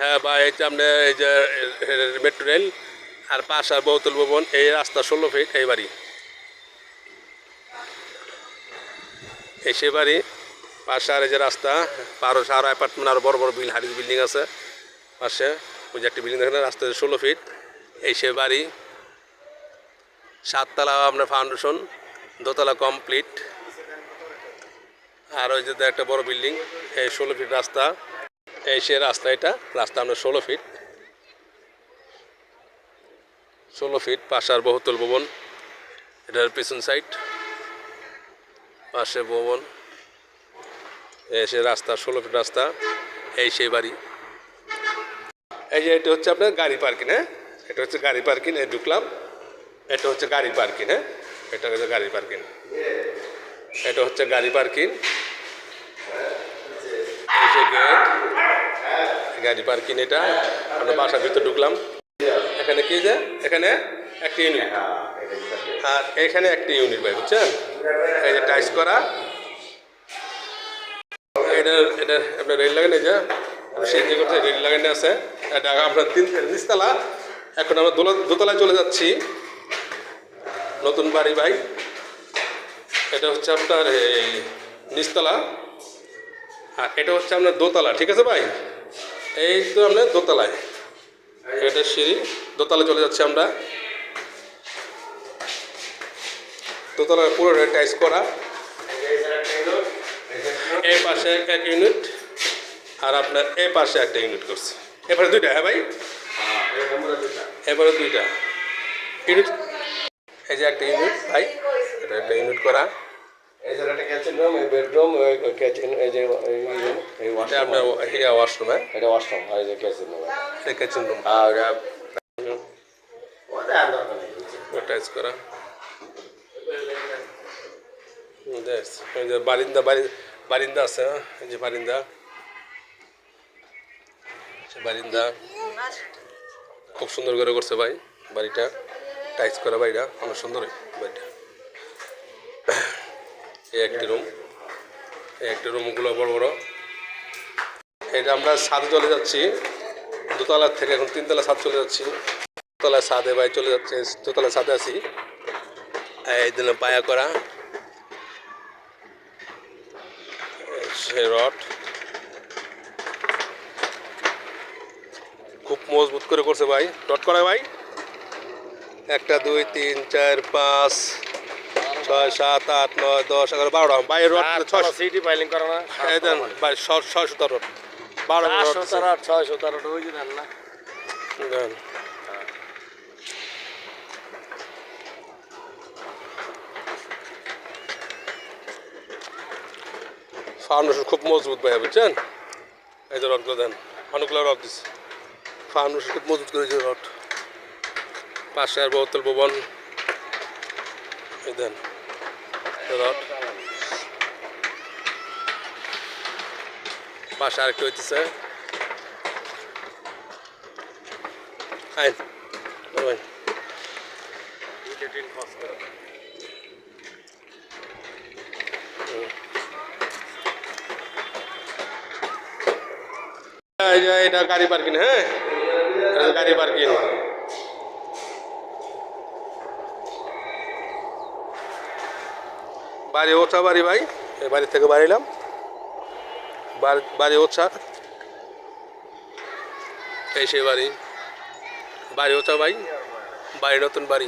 হ্যাঁ ভাই, এই যে আপনার এই যে মেট্রো রেল আর পাশ আর বহুতল ভবন, এই রাস্তা 16 ফিট, এই বাড়ি, এই সে বাড়ি। পাশে আর এই যে রাস্তা, আরো অ্যাপার্টমেন্ট, আরো বড় বড় হারিজ বিল্ডিং আছে পাশে। ওই যে একটা বিল্ডিং দেখেন, রাস্তা 16 ফিট, এই সে বাড়ি। 7 তলা আপনার ফাউন্ডেশন, দোতলা কমপ্লিট। আর ওই যে একটা বড় বিল্ডিং, এই 16 ফিট রাস্তা, এই সে রাস্তা। এটা রাস্তা আপনার 16 ফিট, 16 ফিট। পাশে আর বহুতল ভবন, এটার পিছন সাইড, পাশে ভবন, এই সে রাস্তা 16 ফিট রাস্তা, এই সেই বাড়ি। এই যে এটা হচ্ছে আপনার গাড়ি পার্কিং। হ্যাঁ, এটা হচ্ছে গাড়ি পার্কিং, এই ঢুকলাম, এটা হচ্ছে গাড়ি পার্কিং। হ্যাঁ, এটা হচ্ছে গাড়ি পার্কিং, এটা হচ্ছে গাড়ি পার্কিং, এই যে গেট, গাড়ি পার্কিং। এটা আমরা বাসার ভিতরে ঢুকলাম। এখানে কি যে এখানে একটা ইউনিট, আর এখানে একটা ইউনিট ভাই, বুঝছেন? এই যে টাইস করা, এটা এটা আপনার রেল লাগানো, যে সেই যে করছে রেল লাগানো আছে। এটা আপনার নিচতলা। এখন আমরা দোতলায় চলে যাচ্ছি, নতুন বাড়ি ভাই। এটা হচ্ছে আপনার এই নিচতলা, আর এটা হচ্ছে আপনার দোতলা। ঠিক আছে ভাই, এই তো আপনার দোতলায়, এটা সিঁড়ি, দোতলায় চলে যাচ্ছি আমরা। দোতলায় পুরো টাইস করা, এই পাশে এক ইউনিট, আর আপনার এই পাশে একটা ইউনিট করছে। এবারে দুইটা। হ্যাঁ ভাই, এবারে দুইটা ইউনিট। এই যে একটা ইউনিট ভাই, এটা একটা ইউনিট করা। এই যে একটা কিচেন রুম, এই বেডরুম, ওই কিচেন, এই যে এই আপনার ওয়াশরুম। হ্যাঁ, এটা ওয়াশরুম, আর এই যে কিচেন রুম, এটা কিচেন রুম, আর টাইস করা। এই যে বারিন্দা আছে, এই যে বারিন্দা, বারিন্দা খুব সুন্দর করে করছে ভাই বাড়িটা, টাইস করা বাড়িটা, অনেক সুন্দর বাড়িটা। এই একটি রুম, এই একটি রুমগুলো বড় বড়। এটা আমরা ছাদে চলে যাচ্ছি, দোতলার থেকে এখন 3তলা ছাদ চলে যাচ্ছি। দোতলার ছাদে ভাই চলে যাচ্ছে, দোতলার ছাদে আছি। এই জন্য পায়া করা, সে রড খুব মজবুত করে করছে ভাই, রড করা ভাই। 1 2 3 4 5 6 7 8 9 10 11 12টা বাইরের রড, 6 সিটি ফাইলিং করা না, এই দেন ভাই, 617 রড, 12 রড, 617 ওই যে দেন না দেন। ফাউন্ডেশন খুব মজবুত ভাই, বুঝছেন? এই যে রডগুলো দেন, অনেকগুলো রড দিচ্ছে। ফাউন্ডেশন খুব মজবুত করেছে রড। পাশে আর বহুতল ভবন, এই দেন রড। পাশে আরেকটা হইতেছে। আইন ভাই, এটা গাড়ি পার্কিং। হ্যাঁ, গাড়ি পার্কিং। বাড়ি ওঠা বাড়ি ভাই, এই বাড়ি থেকে বাড়িলাম, বাড়ি ওঠা, এই সেই বাড়ি, বাড়ি ওঠা ভাই, বাড়ি নতুন বাড়ি।